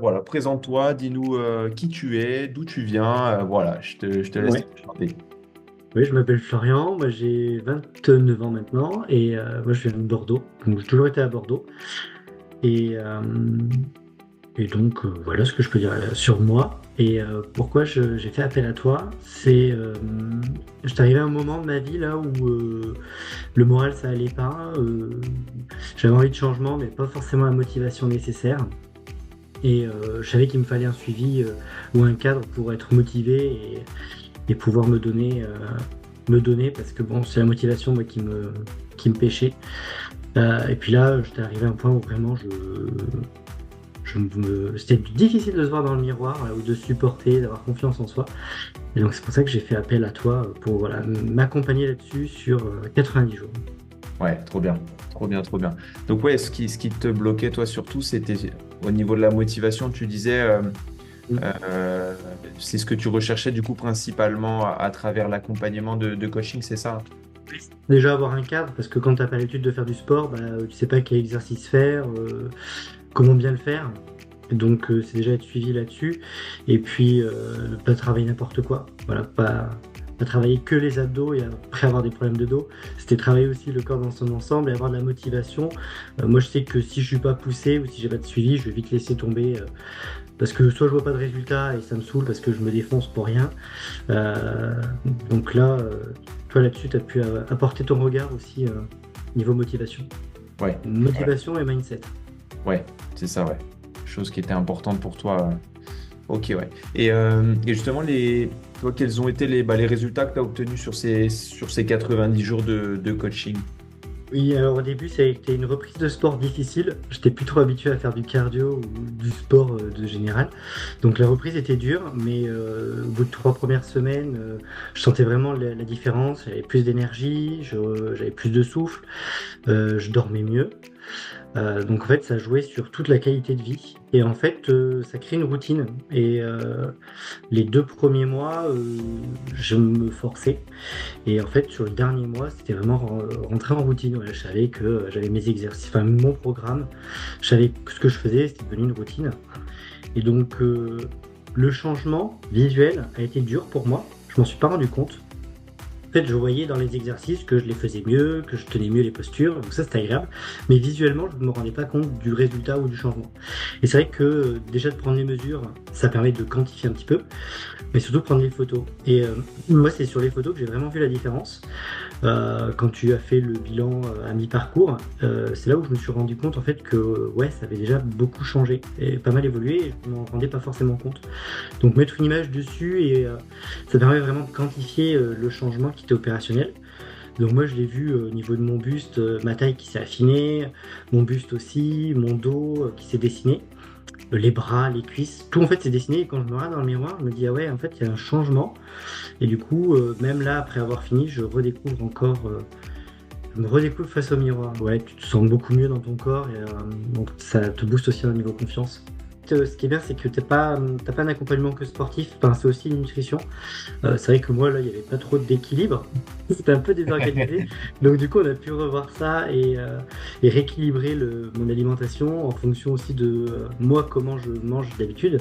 voilà, présente-toi, dis-nous qui tu es, d'où tu viens. Voilà, je te laisse te Ouais, présenter. oui, je m'appelle Florian, moi j'ai 29 ans maintenant et moi je viens de Bordeaux, donc j'ai toujours été à Bordeaux et, euh, et donc voilà ce que je peux dire sur moi et pourquoi j'ai fait appel à toi, j'étais arrivé à un moment de ma vie là où le moral ça allait pas, j'avais envie de changement mais pas forcément la motivation nécessaire et je savais qu'il me fallait un suivi ou un cadre pour être motivé et pouvoir me donner parce que bon, c'est la motivation moi qui me pêchait. Et puis là, j'étais arrivé à un point où vraiment c'était difficile de se voir dans le miroir ou de se supporter, d'avoir confiance en soi. Et donc c'est pour ça que j'ai fait appel à toi pour voilà, m'accompagner là-dessus sur 90 jours. Ouais, trop bien, trop bien, trop bien. Donc ouais, ce qui te bloquait toi surtout, c'était au niveau de la motivation, tu disais, Mm. euh, c'est ce que tu recherchais du coup principalement à travers l'accompagnement de coaching, c'est ça? Déjà avoir un cadre, parce que quand tu n'as pas l'habitude de faire du sport, bah, tu sais pas quel exercice faire, comment bien le faire. Donc c'est déjà être suivi là-dessus. Et puis ne pas travailler n'importe quoi. Voilà, pas travailler que les abdos et après avoir des problèmes de dos. C'était travailler aussi le corps dans son ensemble et avoir de la motivation. Moi je sais que si je suis pas poussé ou si j'ai pas de suivi, je vais vite laisser tomber parce que soit je vois pas de résultat et ça me saoule parce que je me défonce pour rien. Euh, donc là, toi là-dessus, tu as pu apporter ton regard aussi niveau motivation. Ouais, ouais, Motivation et mindset. ouais, c'est ça, ouais. Chose qui était importante pour toi. Ok, ouais. Et justement, toi, quels ont été les résultats que tu as obtenus sur ces 90 jours de coaching? Oui, alors au début, ça a été une reprise de sport difficile. J'étais plus trop habitué à faire du cardio ou du sport de général. Donc la reprise était dure, mais au bout de 3 premières semaines, je sentais vraiment la différence. J'avais plus d'énergie, j'avais plus de souffle, je dormais mieux. Donc en fait, ça jouait sur toute la qualité de vie. Et en fait, ça crée une routine. Et les 2 premiers mois, je me forçais. Et en fait, sur le dernier mois, c'était vraiment rentrer en routine. Voilà, je savais que j'avais mes exercices, enfin mon programme. Je savais que ce que je faisais, c'était devenu une routine. Et donc, le changement visuel a été dur pour moi. Je m'en suis pas rendu compte. En fait, je voyais dans les exercices que je les faisais mieux, que je tenais mieux les postures, donc ça c'était agréable. Mais visuellement, je ne me rendais pas compte du résultat ou du changement. Et c'est vrai que déjà de prendre les mesures, ça permet de quantifier un petit peu, mais surtout prendre les photos. Et moi, c'est sur les photos que j'ai vraiment vu la différence. Quand tu as fait le bilan à mi-parcours, c'est là où je me suis rendu compte en fait que ouais, ça avait déjà beaucoup changé et pas mal évolué et je ne m'en rendais pas forcément compte. Donc mettre une image dessus et ça permet vraiment de quantifier le changement qui était opérationnel. Donc moi je l'ai vu au niveau de mon buste, ma taille qui s'est affinée, mon buste aussi, mon dos qui s'est dessiné, les bras, les cuisses, tout en fait s'est dessiné et quand je me regarde dans le miroir, je me dis ah ouais en fait il y a un changement et du coup même là après avoir fini je redécouvre encore, je me redécouvre face au miroir. Ouais, tu te sens beaucoup mieux dans ton corps et donc ça te booste aussi au niveau confiance. Ce qui est bien, c'est que t'as pas un accompagnement que sportif, enfin, c'est aussi une nutrition. C'est vrai que moi, là, il n'y avait pas trop d'équilibre. C'était un peu désorganisé. Donc, du coup, on a pu revoir ça et rééquilibrer mon alimentation en fonction aussi de moi, comment je mange d'habitude.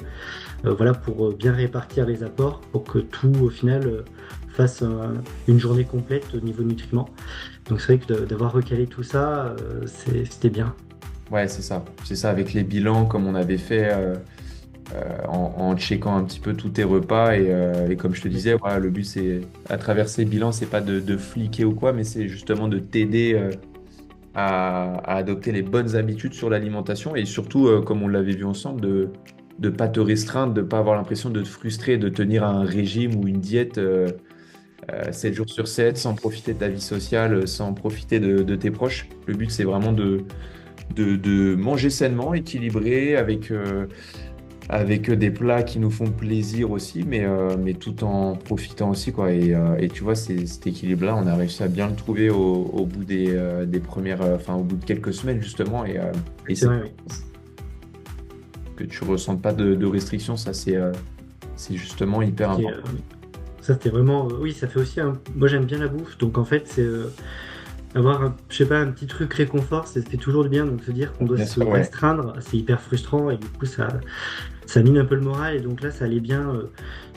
Voilà, pour bien répartir les apports, pour que tout, au final, fasse une journée complète au niveau nutriments. Donc, c'est vrai que d'avoir recalé tout ça, c'était bien. Ouais, c'est ça. C'est ça, avec les bilans, comme on avait fait en checkant un petit peu tous tes repas. Et comme je te disais, voilà, le but, c'est, à travers ces bilans, c'est pas de fliquer ou quoi, mais c'est justement de t'aider à adopter les bonnes habitudes sur l'alimentation et surtout, comme on l'avait vu ensemble, de ne pas te restreindre, de ne pas avoir l'impression de te frustrer, de tenir un régime ou une diète 7 jours sur 7 sans profiter de ta vie sociale, sans profiter de tes proches. Le but, c'est vraiment de manger sainement, équilibré, avec des plats qui nous font plaisir aussi, mais tout en profitant aussi, quoi. Et tu vois, cet équilibre-là, on a réussi à bien le trouver au bout des premières, enfin, au bout de quelques semaines, justement. Et C'est c'est vrai, oui. que tu ressentes pas de restrictions, ça, c'est justement hyper C'était, important. ça, c'était vraiment. Oui, ça fait aussi. Moi, j'aime bien la bouffe. Donc, en fait, c'est. avoir, je sais pas, un petit truc réconfort, ça fait toujours du bien. Donc se dire qu'on doit Bien se sûr, ouais. restreindre, c'est hyper frustrant et du coup ça mine un peu le moral. Et donc là, ça allait bien.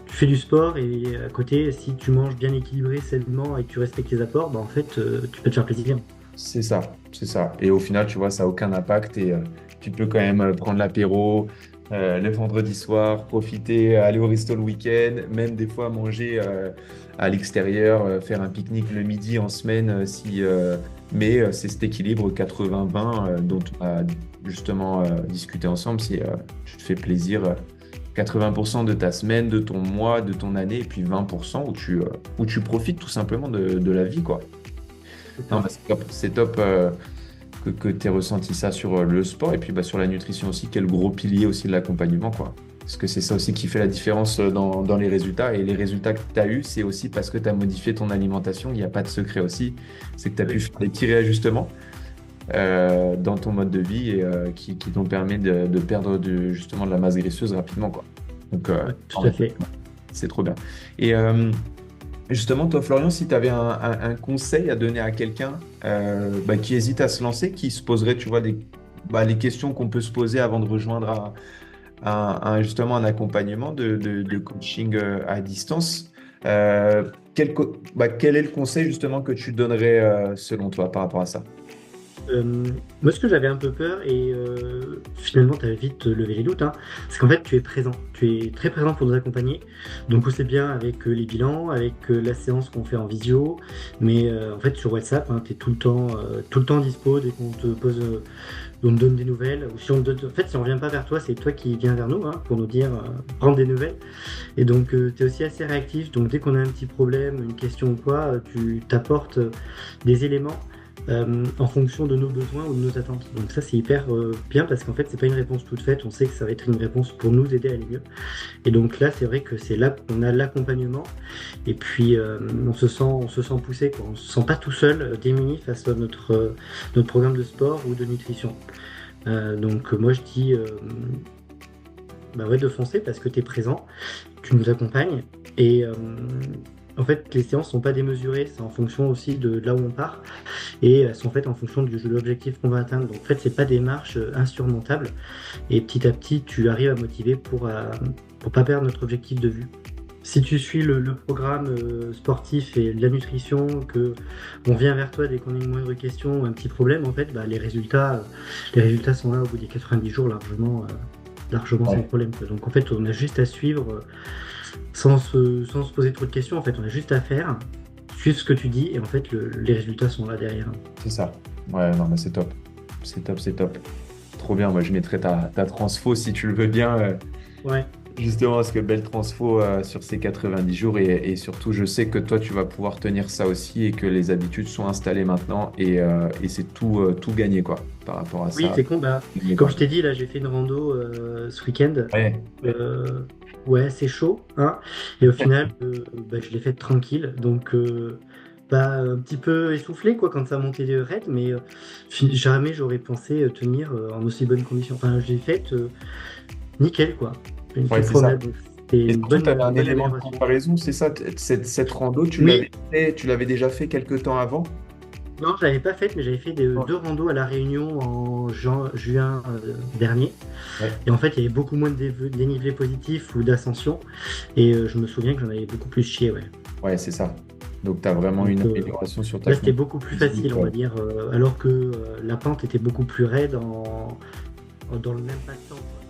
Tu fais du sport et à côté, si tu manges bien équilibré, sainement et que tu respectes tes apports, bah en fait, tu peux te faire plaisir. C'est ça, c'est ça. Et au final, tu vois, ça n'a aucun impact et tu peux quand même prendre l'apéro le vendredi soir, profiter, aller au resto le week-end, même des fois manger à l'extérieur, faire un pique-nique le midi en semaine mais c'est cet équilibre 80-20 dont on a justement discuté ensemble. C'est tu te fais plaisir 80% de ta semaine, de ton mois, de ton année, et puis 20% où tu profites tout simplement de la vie, quoi. C'est Non, ça. bah, c'est top que tu aies ressenti ça sur le sport et puis bah, sur la nutrition aussi, quel gros pilier aussi de l'accompagnement, quoi. Parce que c'est ça aussi qui fait la différence dans les résultats. Et les résultats que tu as eus, c'est aussi parce que tu as modifié ton alimentation. Il n'y a pas de secret aussi. C'est que tu as pu Oui, faire des petits réajustements dans ton mode de vie et qui t'ont permis de perdre justement de la masse graisseuse rapidement, quoi. Donc, ouais, en tout à fait, fait. c'est trop bien. Et justement, toi, Florian, si tu avais un conseil à donner à quelqu'un bah, qui hésite à se lancer, qui se poserait, tu vois, les questions qu'on peut se poser avant de rejoindre justement un accompagnement de coaching à distance, quel est le conseil justement que tu donnerais selon toi par rapport à ça? Moi, ce que j'avais un peu peur, et finalement, tu as vite levé les doutes, hein, c'est qu'en fait, tu es présent. Tu es très présent pour nous accompagner. Donc, c'est bien avec les bilans, avec la séance qu'on fait en visio. Mais en fait, sur WhatsApp, tu es tout le temps dispo dès qu'on te pose, on te donne des nouvelles. Ou si on te en fait, si on vient pas vers toi, c'est toi qui viens vers nous pour nous dire, prendre des nouvelles. Et donc, tu es aussi assez réactif. Donc, dès qu'on a un petit problème, une question ou quoi, tu t'apportes des éléments en fonction de nos besoins ou de nos attentes. Donc ça, c'est hyper bien parce qu'en fait, c'est pas une réponse toute faite. On sait que ça va être une réponse pour nous aider à aller mieux. Et donc là, c'est vrai que c'est là qu'on a l'accompagnement. Et puis, on se sent poussé, quoi. On se sent pas tout seul, démuni face à notre programme de sport ou de nutrition. Donc moi, je dis, bah ouais, de foncer parce que tu es présent, tu nous accompagnes et en fait, les séances sont pas démesurées, c'est en fonction aussi de là où on part et elles sont faites en fonction de l'objectif qu'on va atteindre. Donc en fait, c'est pas des marches insurmontables et petit à petit, tu arrives à motiver pour pas perdre notre objectif de vue. Si tu suis le programme sportif et la nutrition, que on vient vers toi dès qu'on a une moindre question ou un petit problème, en fait, bah, les résultats sont là au bout des 90 jours largement, largement sans Ouais. problème, quoi. Donc en fait, on a juste à suivre sans se poser trop de questions. En fait, on a juste à faire, suivre ce que tu dis et en fait, les résultats sont là derrière. C'est ça. Ouais, non, mais c'est top. C'est top, c'est top. Trop bien. Moi, je mettrai ta transfo si tu le veux bien. Ouais. Justement, parce que belle transfo sur ces 90 jours et surtout, je sais que toi, tu vas pouvoir tenir ça aussi et que les habitudes sont installées maintenant et c'est tout gagné, quoi, par rapport à Oui, ça. c'est con. Bah, Gagné, comme quoi. je t'ai dit, là, j'ai fait une rando ce week-end. Ouais, Ouais, c'est chaud, hein. Et au final, bah, je l'ai faite tranquille. Donc, bah, un petit peu essoufflé, quoi, quand ça montait raide. Mais jamais j'aurais pensé tenir en aussi bonnes conditions. Enfin, je l'ai faite nickel, quoi. Une ouais, petite c'est ça. promenade. Donc, c'était Et surtout, tu avais une un bonne élément de amélioration. comparaison, c'est ça, cette rando, Oui, tu l'avais déjà fait quelques temps avant? non, je l'avais pas faite, mais j'avais fait deux randos à La Réunion en juin dernier. Ouais, Et en fait, il y avait beaucoup moins de dénivelé positif ou d'ascension. Et je me souviens que j'en avais beaucoup plus chié, ouais. ouais, c'est ça. Donc, tu as vraiment Donc une amélioration sur ta là, c'était condition beaucoup plus physique. facile, on va dire, alors que la pente était beaucoup plus raide dans le même pas de temps, quoi.